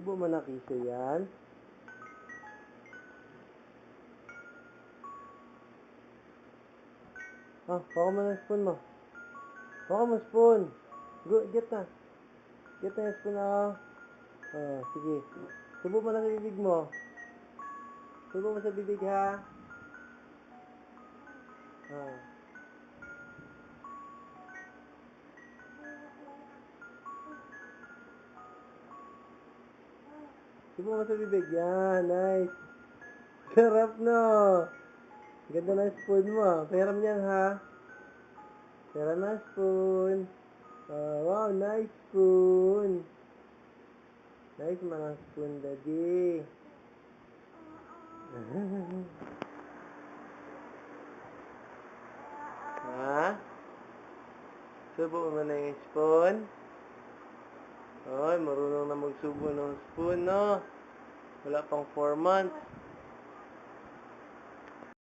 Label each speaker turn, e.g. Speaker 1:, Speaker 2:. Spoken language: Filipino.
Speaker 1: Subo mo na kiso yan. Baka mo na yung spoon mo. Baka mo spoon. Get na. Get na yung spoon sige. Subo mo na sa bibig mo. Subo mo sa bibig ha. Subo mo sa bibig. Yan, nice. Sarap no. Ganda na yung spoon mo. Peram yan ha. Pera na spoon. Wow, nice spoon. Nice mga spoon, daddy. Subo mo na yung spoon. Ay, marunong na magsubo ng spoon, no? Wala pang 4 months.